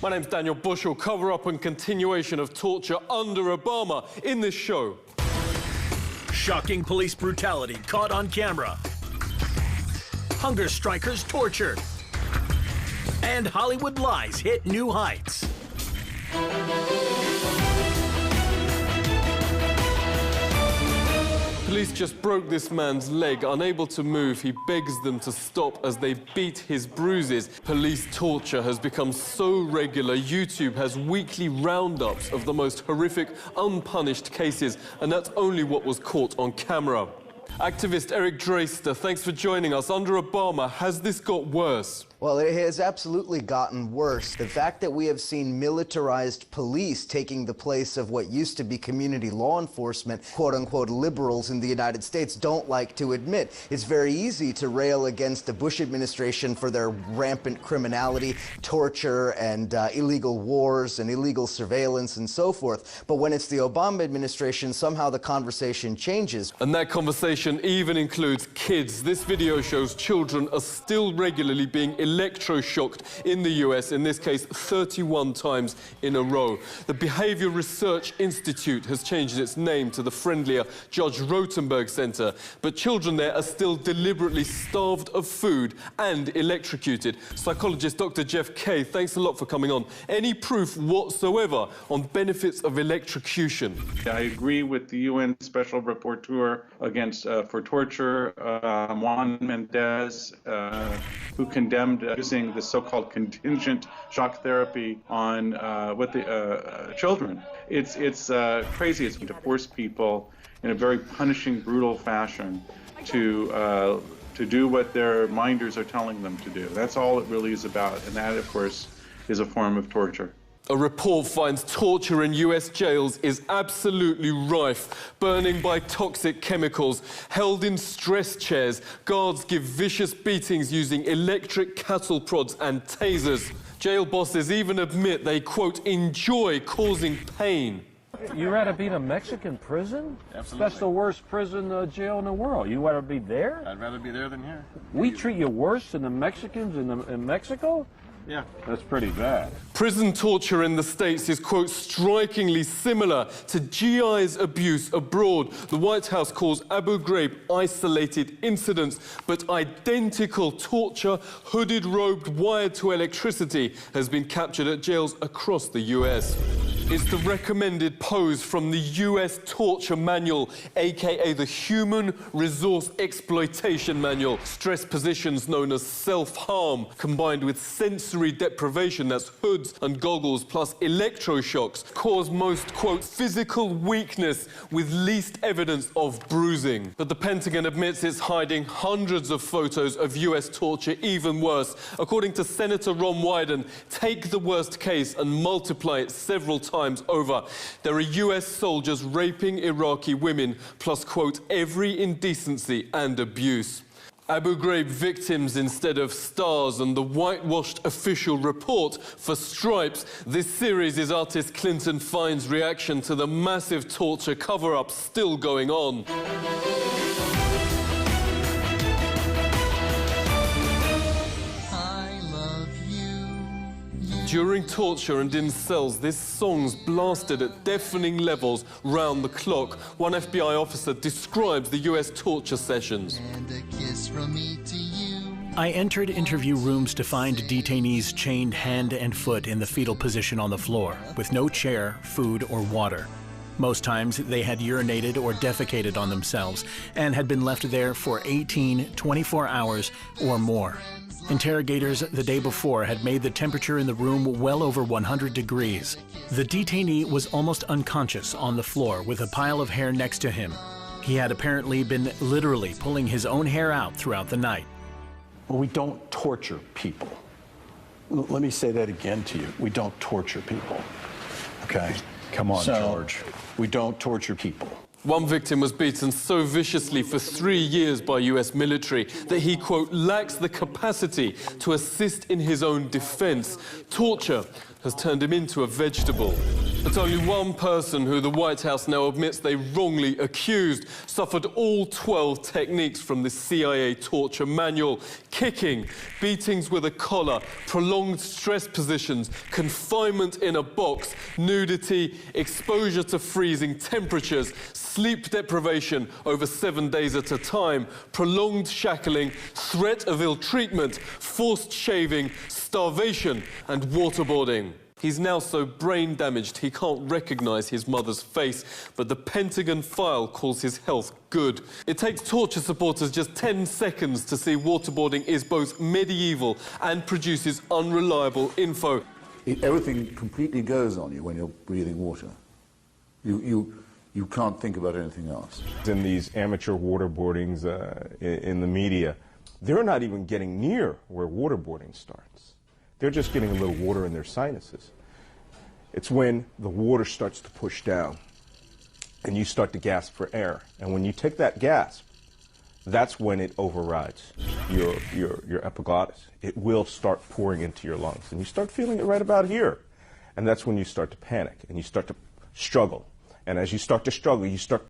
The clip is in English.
My name's Daniel Bushell. Cover-up and continuation of torture under Obama in this show. Shocking police brutality caught on camera. Hunger strikers tortured. And Hollywood lies hit new heights. Police just broke this man's leg. Unable to move, he begs them to stop as they beat his bruises. Police torture has become so regular, YouTube has weekly roundups of the most horrific, unpunished cases, and that's only what was caught on camera. Activist Eric Draister, thanks for joining us. Under Obama, has this got worse? Well, it has absolutely gotten worse. The fact that we have seen militarized police taking the place of what used to be community law enforcement, quote-unquote liberals in the United States don't like to admit. It's very easy to rail against the Bush administration for their rampant criminality, torture, and illegal wars and illegal surveillance and so forth. But when it's the Obama administration, somehow the conversation changes. And that conversation even includes kids. This video shows children are still regularly being electroshocked in the US, in this case 31 times in a row. The Behavior Research Institute has changed its name to the friendlier Judge Rotenberg Center, but children there are still deliberately starved of food and electrocuted. Psychologist Dr. Jeff Kay, thanks a lot for coming on. Any proof whatsoever on benefits of electrocution? I agree with the UN Special Rapporteur for torture, Juan Mendez, who condemned using the so-called contingent shock therapy on children. It's crazy. It's to force people in a very punishing, brutal fashion to do what their minders are telling them to do. That's all it really is about, and that, of course, is a form of torture. A report finds torture in US jails is absolutely rife. Burning by toxic chemicals, held in stress chairs, guards give vicious beatings using electric cattle prods and tasers. Jail bosses even admit they, quote, enjoy causing pain. You rather be in a Mexican prison? Absolutely. That's the worst prison jail in the world. You rather be there? I'd rather be there than here. We treat you worse than the Mexicans in Mexico? Yeah. That's pretty bad. Prison torture in the States is, quote, strikingly similar to GI's abuse abroad. The White House calls Abu Ghraib isolated incidents, but identical torture, hooded, robed, wired to electricity, has been captured at jails across the US. It's the recommended pose from the US Torture Manual, aka the Human Resource Exploitation Manual. Stress positions known as self-harm, combined with sensory deprivation, that's hoods and goggles, plus electroshocks, cause most, quote, physical weakness with least evidence of bruising. But the Pentagon admits it's hiding hundreds of photos of US torture even worse. According to Senator Ron Wyden, take the worst case and multiply it several times over. There are US soldiers raping Iraqi women, plus, quote, every indecency and abuse. Abu Ghraib victims instead of stars, and the whitewashed official report for Stripes. This series is artist Clinton Fine's reaction to the massive torture cover-up still going on. During torture and in cells, this song's blasted at deafening levels round the clock. One FBI officer describes the US torture sessions. And a kiss from me to you. I entered interview rooms to find detainees chained hand and foot in the fetal position on the floor, with no chair, food, or water. Most times, they had urinated or defecated on themselves and had been left there for 18, 24 hours or more. Interrogators the day before had made the temperature in the room well over 100 degrees. The detainee was almost unconscious on the floor with a pile of hair next to him. He had apparently been literally pulling his own hair out throughout the night. Well, we don't torture people. Let me say that again to you. We don't torture people, okay? Come on, George. We don't torture people. One victim was beaten so viciously for 3 years by US military that he, quote, lacks the capacity to assist in his own defense. Torture has turned him into a vegetable. But only one person, who the White House now admits they wrongly accused, suffered all 12 techniques from the CIA torture manual: kicking, beatings with a collar, prolonged stress positions, confinement in a box, nudity, exposure to freezing temperatures, sleep deprivation over 7 days at a time, prolonged shackling, threat of ill treatment, forced shaving, starvation, and waterboarding. He's now so brain damaged he can't recognize his mother's face, but the Pentagon file calls his health good. It takes torture supporters just 10 seconds to see waterboarding is both medieval and produces unreliable info. Everything completely goes on you when you're breathing water. You can't think about anything else. In these amateur waterboardings in the media, they're not even getting near where waterboarding starts. They're just getting a little water in their sinuses. It's when the water starts to push down and you start to gasp for air. And when you take that gasp, that's when it overrides your epiglottis. It will start pouring into your lungs. And you start feeling it right about here. And that's when you start to panic and you start to struggle. And as you start to struggle, you start